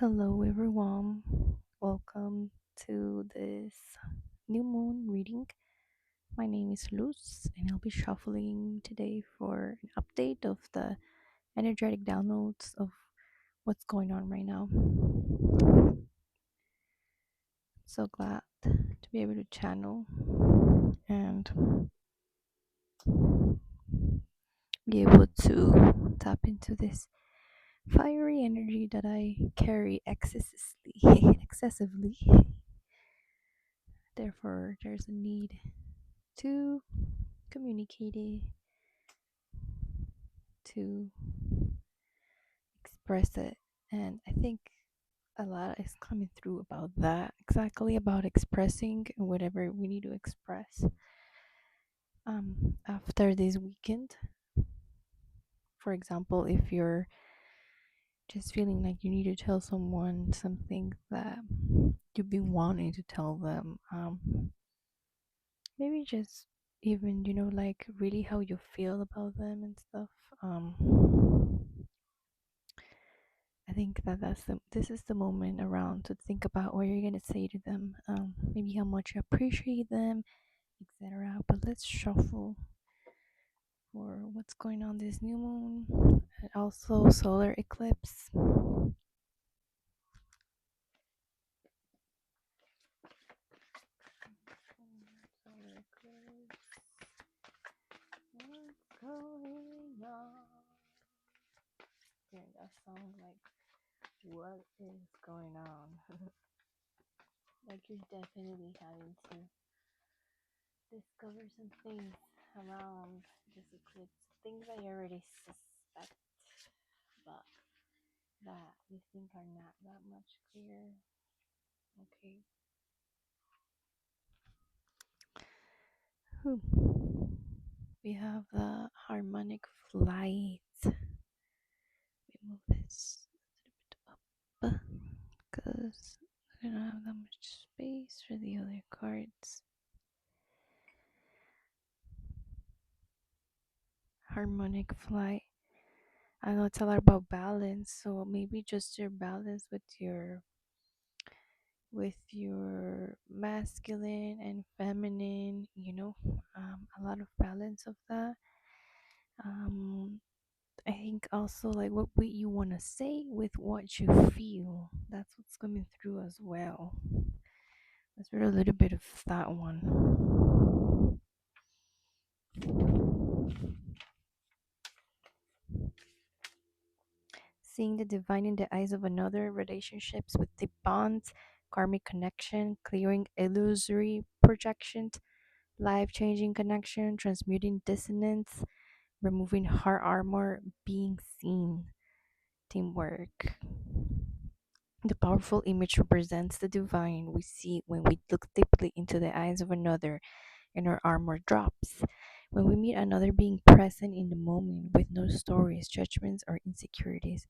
Hello, everyone. Welcome to this new moon reading. My name is Luz, and I'll be shuffling today for an update of the energetic downloads of what's going on right now. So glad to be able to channel and be able to tap into this fiery energy that I carry excessively. Therefore, there's a need to communicate it, to express it. And I think a lot is coming through about that, exactly about expressing whatever we need to express. After this weekend, for example, if you're just feeling like you need to tell someone something that you've been wanting to tell them, maybe just even, like really how you feel about them and stuff. Um, I think this is the moment around to think about what you're gonna say to them, maybe how much you appreciate them, etc. But let's shuffle for what's going on this new moon and also solar eclipse. Solar eclipse. What's going on? Hearing that sound, like what is going on? Like you're definitely having to discover some things around this eclipse, things I already suspect, but that you think are not that much clear. Okay. Whew. We have the harmonic flight. We move this a little bit up because I don't have that much space for the other cards. Harmonic flight. I know it's a lot about balance, so maybe just your balance with your masculine and feminine, a lot of balance of that. um I think also like what you want to say with what you feel, that's what's coming through as well. Let's read a little bit of that one. Seeing the divine in the eyes of another, relationships with deep bonds, karmic connection, clearing illusory projections, life-changing connection, transmuting dissonance, removing heart armor, being seen, teamwork. The powerful image represents the divine we see when we look deeply into the eyes of another and our armor drops. When we meet another being present in the moment with no stories, judgments, or insecurities.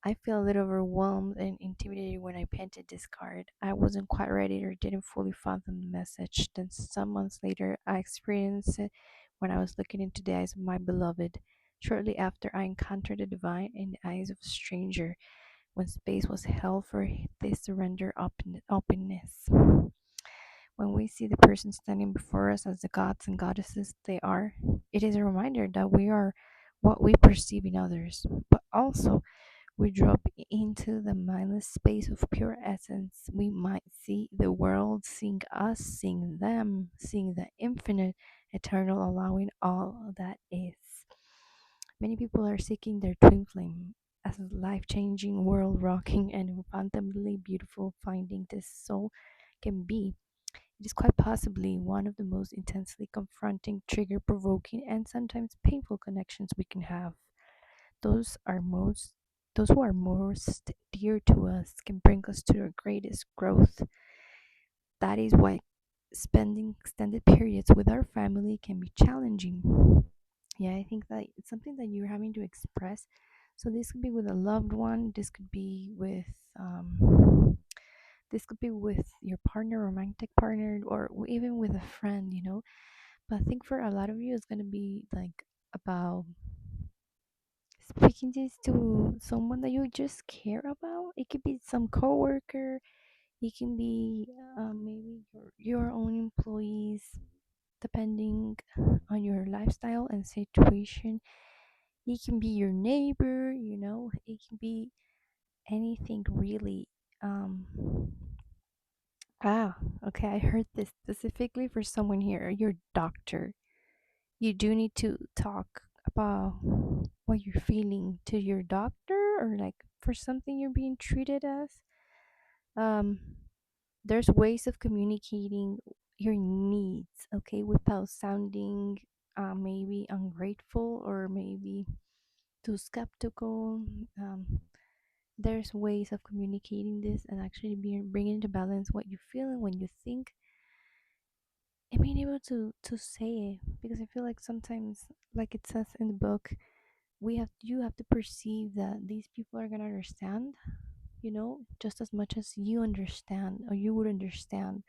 I feel a little overwhelmed and intimidated when I painted this card. I wasn't quite ready or didn't fully fathom the message. Then, some months later, I experienced it when I was looking into the eyes of my beloved. Shortly after, I encountered the divine in the eyes of a stranger when space was held for this surrender openness. When we see the person standing before us as the gods and goddesses they are, it is a reminder that we are what we perceive in others, but also we drop into the mindless space of pure essence. We might see the world, seeing us, seeing them, seeing the infinite, eternal, allowing all that is. Many people are seeking their twin flame as a life changing, world rocking, and fundamentally beautiful finding this soul can be. It is quite possibly one of the most intensely confronting, trigger provoking, and sometimes painful connections we can have. Those are most those who are most dear to us can bring us to our greatest growth. That is why spending extended periods with our family can be challenging. Yeah, I think that it's something that you're having to express. So this could be with a loved one, this could be with your partner, romantic partner, or even with a friend. But I think for a lot of you, it's gonna be like about speaking this to someone that you just care about. It could be some coworker. It can be maybe your own employees, depending on your lifestyle and situation. It can be your neighbor. It can be anything really. Um, okay. I heard this specifically for someone here. Your doctor. You do need to talk about what you're feeling to your doctor, or like for something you're being treated as. um there's ways of communicating your needs, okay, without sounding maybe ungrateful or maybe too skeptical. There's ways of communicating this and actually bringing into balance what you feel and when you think, and being able to say it, because I feel like sometimes, like it says in the book, you have to perceive that these people are going to understand, just as much as you understand, or you would understand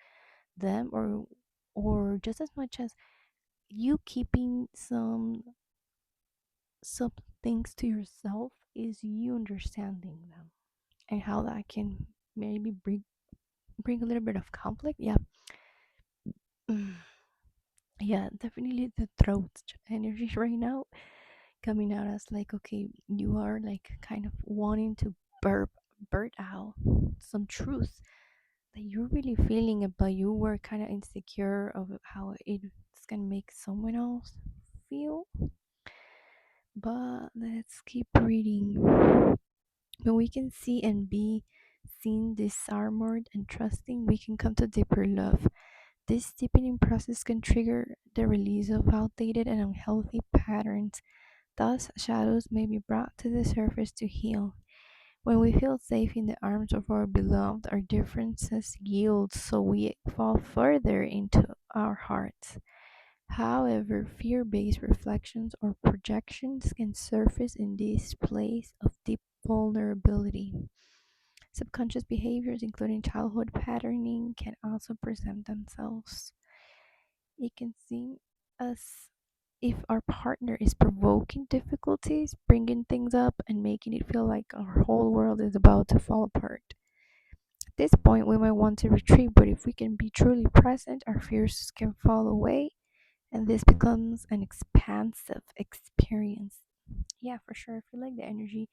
them, or just as much as you keeping some things to yourself is you understanding them, and how that can maybe bring a little bit of conflict. Yeah. Mm, yeah, definitely the throat energy right now coming out as like, okay, you are like kind of wanting to burp out some truth that you're really feeling, but you were kind of insecure of how it's gonna make someone else feel. But let's keep reading. When we can see and be seen disarmored and trusting, we can come to deeper love. This deepening process can trigger the release of outdated and unhealthy patterns. Thus, shadows may be brought to the surface to heal. When we feel safe in the arms of our beloved, our differences yield, so we fall further into our hearts. However, fear based reflections or projections can surface in this place of deep vulnerability. Subconscious behaviors, including childhood patterning, can also present themselves. It can seem as if our partner is provoking difficulties, bringing things up, and making it feel like our whole world is about to fall apart. At this point, we might want to retreat, but if we can be truly present, our fears can fall away, and this becomes an expansive experience. Yeah, for sure. I feel like the energy,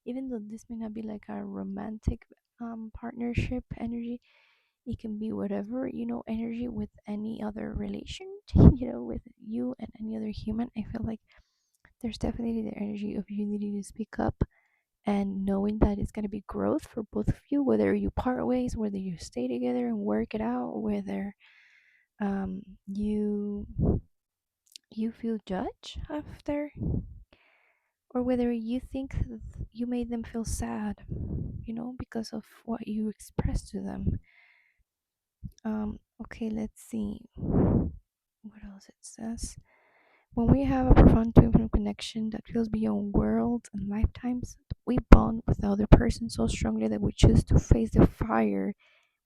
even though this may not be like a romantic partnership energy, it can be whatever, energy with any other relation, with you and any other human. I feel like there's definitely the energy of you needing to speak up and knowing that it's going to be growth for both of you, whether you part ways, whether you stay together and work it out, whether um, you you feel judged after, or whether you think you made them feel sad, because of what you expressed to them. Okay, let's see what else it says. When we have a profound twin flame connection that feels beyond worlds and lifetimes, we bond with the other person so strongly that we choose to face the fire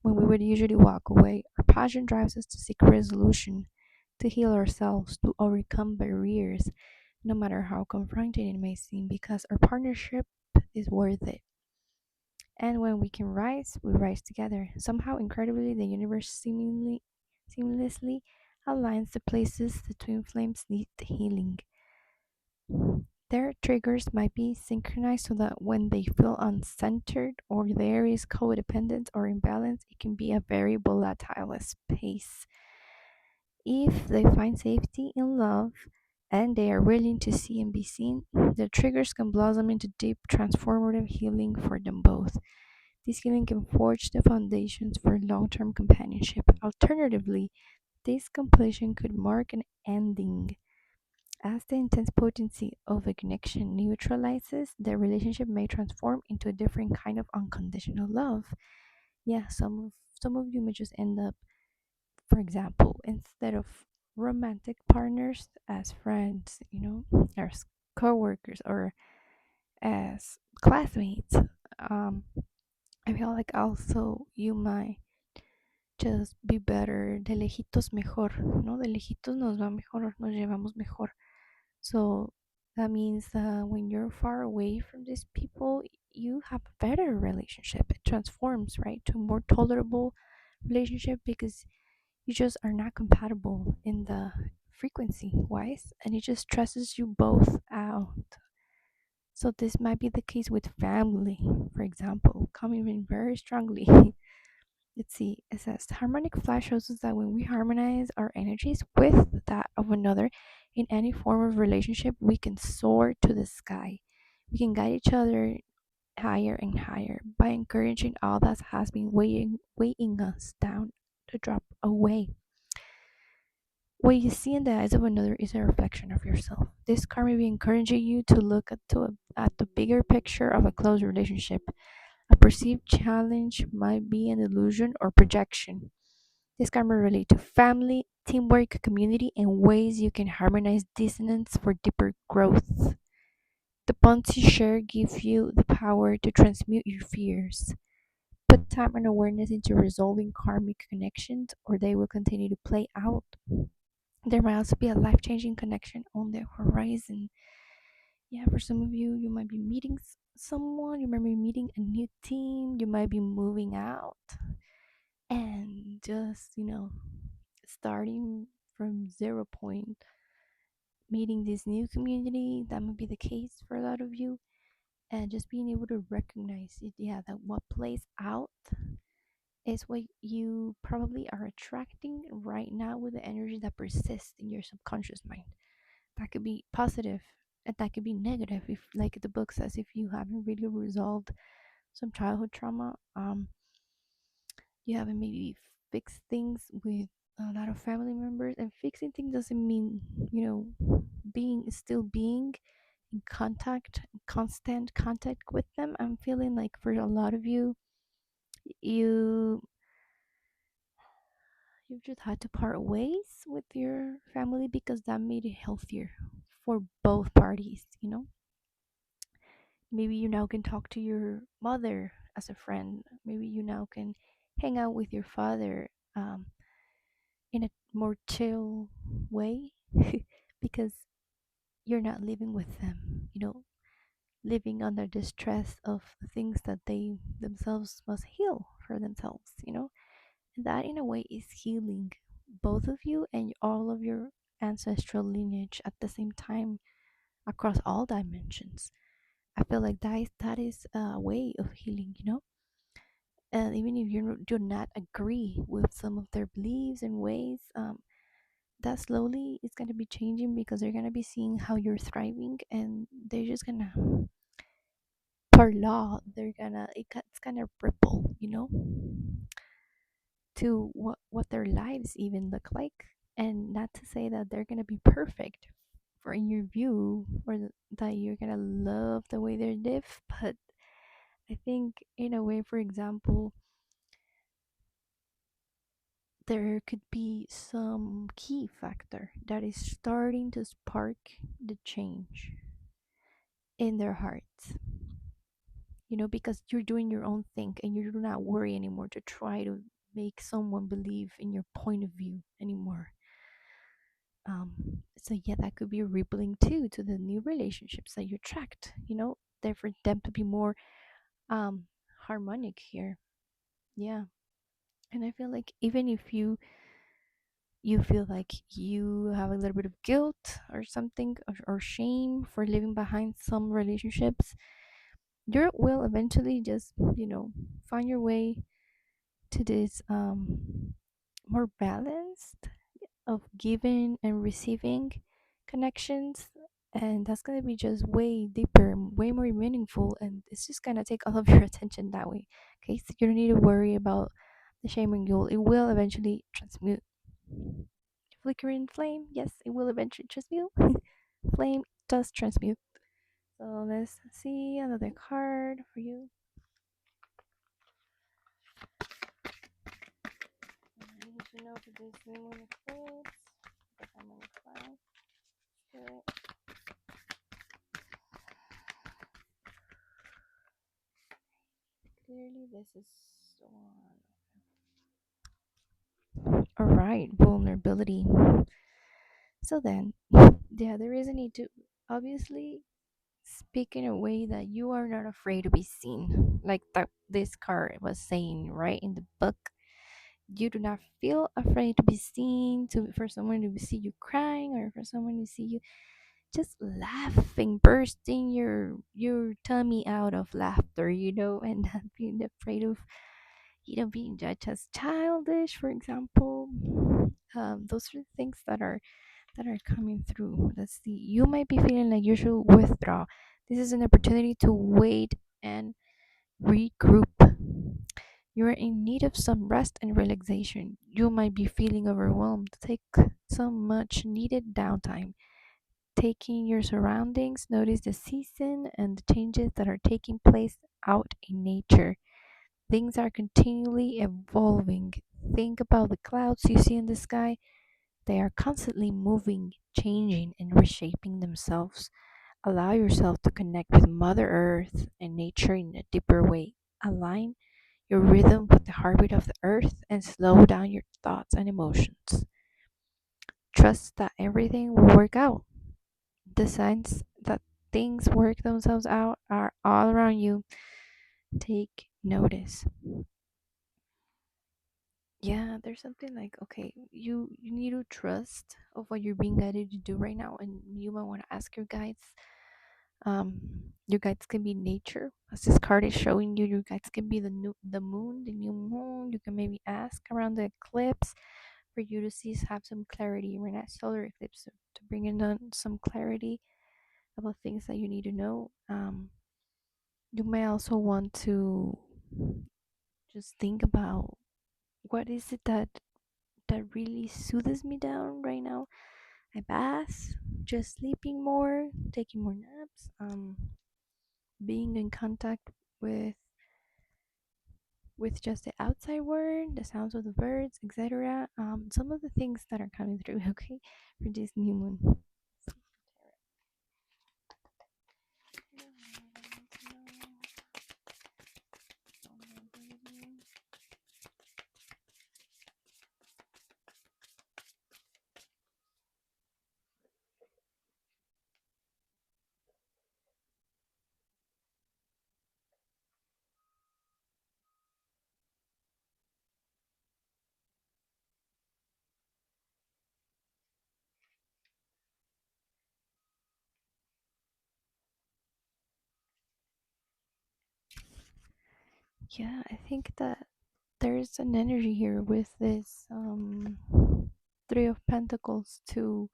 when we would usually walk away. Our passion drives us to seek resolution, to heal ourselves, to overcome barriers, no matter how confronting it may seem, because our partnership is worth it. And when we can rise, we rise together. Somehow, incredibly, the universe seamlessly aligns the places the twin flames need healing. Their triggers might be synchronized so that when they feel uncentered or there is codependence or imbalance, it can be a very volatile space. If they find safety in love and they are willing to see and be seen, the triggers can blossom into deep transformative healing for them both. This healing can forge the foundations for long term companionship. Alternatively, this completion could mark an ending. As the intense potency of a connection neutralizes, the relationship may transform into a different kind of unconditional love. Yeah, some of you may just end up, for example, instead of romantic partners, as friends, as co-workers or as classmates. I feel like also you might just be better. De lejitos mejor, ¿no? De lejitos nos va mejor, nos llevamos mejor. So That means when you're far away from these people, you have a better relationship. It transforms, right, to a more tolerable relationship because you just are not compatible in the frequency wise, and it just stresses you both out. So this might be the case with family, for example, coming in very strongly. Let's see, it says harmonic flash shows us that when we harmonize our energies with that of another in any form of relationship, we can soar to the sky. We can guide each other higher and higher by encouraging all that has been weighing us down to drop away. What you see in the eyes of another is a reflection of yourself. This card may be encouraging you to look at the bigger picture of a close relationship. A perceived challenge might be an illusion or projection. This can relate to family, teamwork, community, and ways you can harmonize dissonance for deeper growth. The bonds you share give you the power to transmute your fears. Put time and awareness into resolving karmic connections, or they will continue to play out. There might also be a life changing connection on the horizon. Yeah, for some of you, you might be meeting someone, you might be meeting a new team, you might be moving out, and just, starting from 0 point, meeting this new community. That might be the case for a lot of you, and just being able to recognize it. Yeah, that what plays out is what you probably are attracting right now with the energy that persists in your subconscious mind. That could be positive and that could be negative, if like the book says, if you haven't really resolved some childhood trauma, you haven't maybe fixed things with a lot of family members. And fixing things doesn't mean, being in contact, constant contact with them. I'm feeling like for a lot of you, you you've just had to part ways with your family because that made it healthier for both parties. Maybe you now can talk to your mother as a friend. Maybe you now can hang out with your father in a more chill way because you're not living with them, living under the stress of the things that they themselves must heal for themselves. And that in a way is healing both of you and all of your ancestral lineage at the same time across all dimensions. I feel like that is a way of healing. And even if you do not agree with some of their beliefs and ways, that slowly is going to be changing because they're going to be seeing how you're thriving, and they're just gonna, per law, it's gonna ripple, to what their lives even look like. And not to say that they're gonna be perfect for in your view, or that you're gonna love the way they live, but I think in a way, for example, there could be some key factor that is starting to spark the change in their hearts. Because you're doing your own thing and you do not worry anymore to try to make someone believe in your point of view anymore. So yeah, that could be rippling too to the new relationships that you attract. There for them to be more um harmonic here. Yeah. And I feel like even if you feel like you have a little bit of guilt or something, or shame for leaving behind some relationships, you will eventually just find your way to this more balanced of giving and receiving connections. And that's going to be just way deeper, way more meaningful, and it's just going to take all of your attention that way. Okay, so you don't need to worry about the shame and guilt. It will eventually transmute. Flickering flame, yes, it will eventually transmute. Flame does transmute. So let's see another card for you. I need to know for this new one eclipse. If I'm on the file. Spirit. Clearly, this is one. Alright, vulnerability. So then, yeah, there is a need to obviously speak in a way that you are not afraid to be seen, like that this card was saying right in the book. You do not feel afraid to be seen, to for someone to see you crying, or for someone to see you just laughing, bursting your tummy out of laughter, and not being afraid of being judged as childish, for example. Those are the things that are coming through. Let's see. You might be feeling like you should withdraw. This is an opportunity to wait and regroup. You're in need of some rest and relaxation. You might be feeling overwhelmed. Take some much needed downtime. Taking your surroundings, notice the season and the changes that are taking place out in nature. Things are continually evolving. Think about the clouds you see in the sky. They are constantly moving, changing, and reshaping themselves. Allow yourself to connect with Mother Earth and nature in a deeper way. Align your rhythm with the heartbeat of the earth and slow down your thoughts and emotions. Trust that everything will work out. The signs that things work themselves out are all around you. Take notice. Yeah, there's something like, okay, you need to trust of what you're being guided to do right now, and you might want to ask your guides. Your guides can be nature, as this card is showing you. Your guides can be the new moon. You can maybe ask around the eclipse for you to see, have some clarity. We're not solar eclipse, to bring in some clarity about things that you need to know. You may also want to just think about what is it that really soothes me down right now. I bath, just sleeping more, taking more naps, being in contact with just the outside world, the sounds of the birds, etc. Some of the things that are coming through, okay, for this new moon. Yeah, I think that there's an energy here with this Three of Pentacles to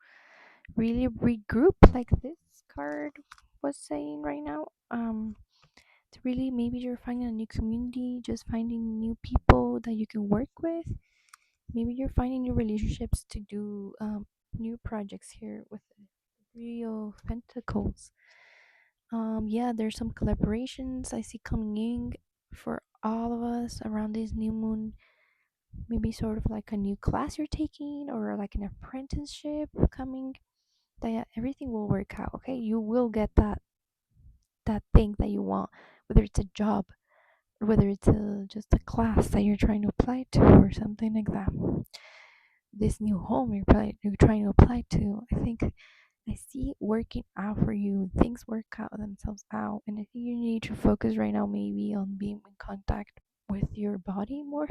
really regroup, like this card was saying right now. To really, maybe you're finding a new community, just finding new people that you can work with. Maybe you're finding new relationships to do new projects here with the Three of Pentacles. Yeah, there's some collaborations I see coming in for all of us around this new moon. Maybe sort of like a new class you're taking, or like an apprenticeship coming. That, yeah, everything will work out. Okay, you will get that thing that you want, whether it's a job, or whether it's just a class that you're trying to apply to, or something like that. This new home you're trying to apply to. I think I see it working out for you. Things work out themselves out. And I think you need to focus right now maybe on being in contact with your body more,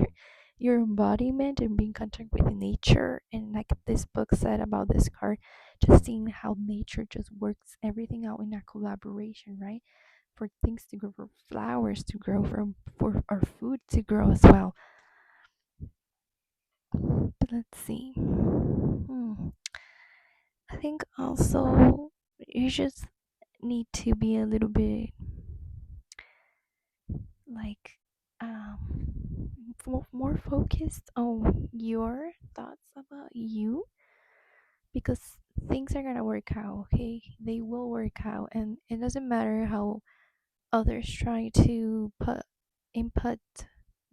your embodiment, and being in contact with nature. And like this book said about this card, just seeing how nature just works everything out in a collaboration, right? For things to grow, for flowers to grow, for our food to grow as well. But let's see. I think also you just need to be a little bit like more focused on your thoughts about you, because things are gonna work out. Okay, they will work out, and it doesn't matter how others try to input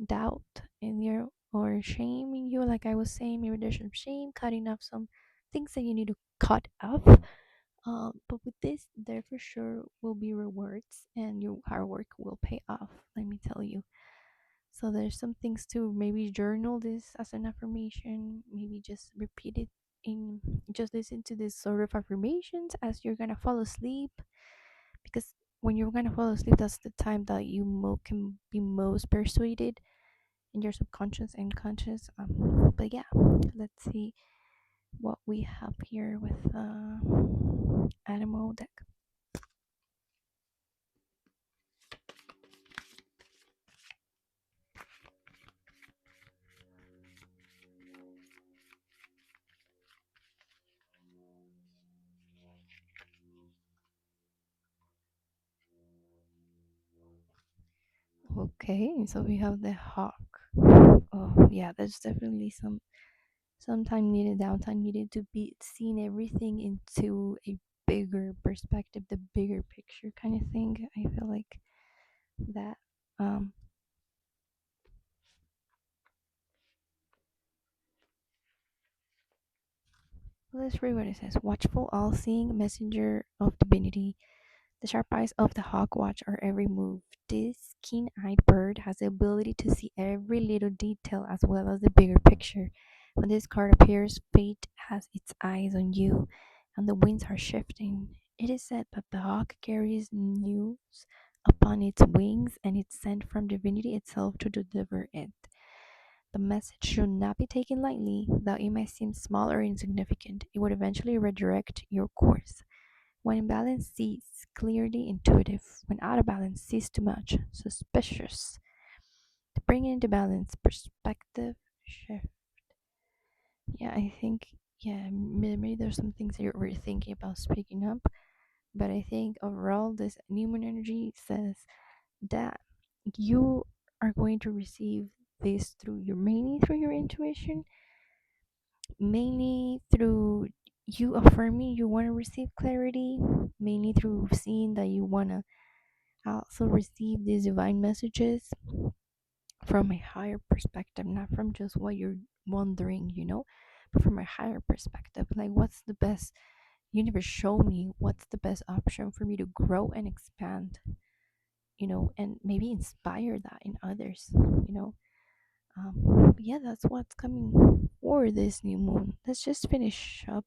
doubt in your, or shame in you. Like I was saying, maybe there's some shame, cutting off some things that you need to cut off. But with this, there for sure will be rewards, and your hard work will pay off. Let me tell you. So there's some things to maybe journal this as an affirmation. Maybe just repeat it in just listen to this sort of affirmations as you're gonna fall asleep, because when you're gonna fall asleep, that's the time that you can be most persuaded in your subconscious and conscious. But yeah, let's see what we have here with animal deck. Okay, so we have the hawk. Oh yeah, there's definitely some time needed, downtime needed to be seeing everything into a bigger perspective, the bigger picture kind of thing. I feel like that. Um, let's read what it says. Watchful, all-seeing messenger of divinity. The sharp eyes of the hawk watch our every move. This keen-eyed bird has the ability to see every little detail as well as the bigger picture. When this card appears, fate has its eyes on you, and the winds are shifting. It is said that the hawk carries news upon its wings, and it's sent from divinity itself to deliver it. The message should not be taken lightly, though it may seem small or insignificant. It would eventually redirect your course. When in balance, sees clearly intuitive. When out of balance, sees too much, suspicious. To bring it into balance, perspective shift. Yeah, I think, yeah, maybe there's some things that you're thinking about speaking up, but I think overall, this new moon energy says that you are going to receive this through your mainly through your intuition, mainly through you affirming you want to receive clarity, mainly through seeing that you want to also receive these divine messages from a higher perspective, not from just what you're wondering, but from a higher perspective. Like, what's the best? Universe, show me what's the best option for me to grow and expand, and maybe inspire that in others, but yeah, that's what's coming for this new moon. Let's just finish up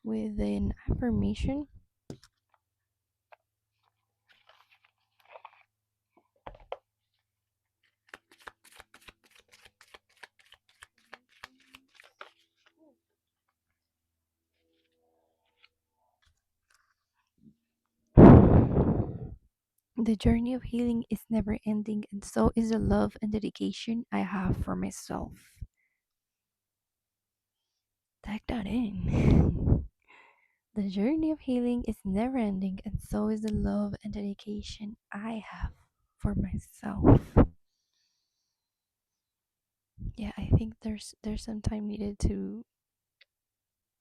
with an affirmation. The journey of healing is never ending, and so is the love and dedication I have for myself. Type that in. The journey of healing is never ending, and so is the love and dedication I have for myself. Yeah, I think there's some time needed to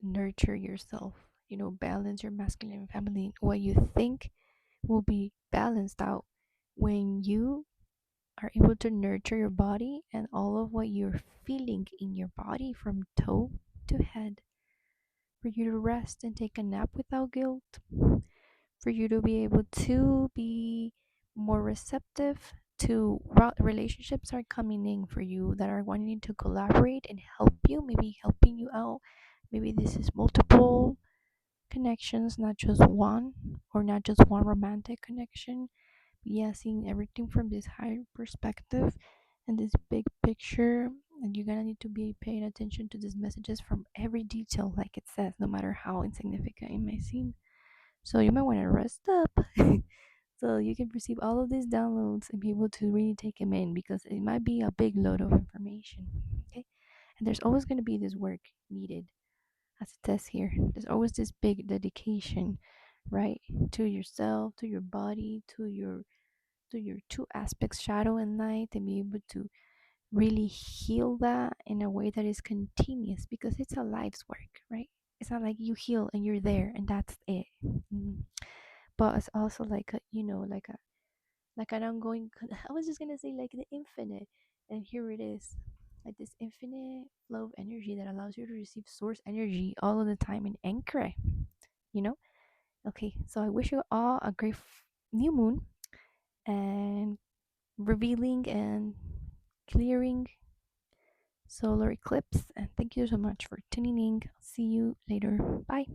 nurture yourself, balance your masculine and feminine. What you think will be balanced out when you are able to nurture your body and all of what you're feeling in your body from toe to head, for you to rest and take a nap without guilt, for you to be able to be more receptive to relationships are coming in for you that are wanting to collaborate and help you, maybe helping you out. Maybe this is multiple connections, not just one, or not just one romantic connection. Yeah, seeing everything from this higher perspective and this big picture, and you're gonna need to be paying attention to these messages from every detail, like it says, no matter how insignificant it may seem. So you might want to rest up so you can receive all of these downloads and be able to really take them in, because it might be a big load of information. Okay, and there's always going to be this work needed, as it says here. There's always this big dedication, right, to yourself, to your body, to your two aspects, shadow and light, and be able to really heal that in a way that is continuous, because it's a life's work, right? It's not like you heal and you're there and that's it. But it's also like a, like an ongoing. I was just gonna say like the infinite, and here it is, like this infinite flow of energy that allows you to receive source energy all of the time and anchor it. You know. Okay, so I wish you all a great new moon, and revealing and clearing solar eclipse. And thank you so much for tuning in. See you later. Bye.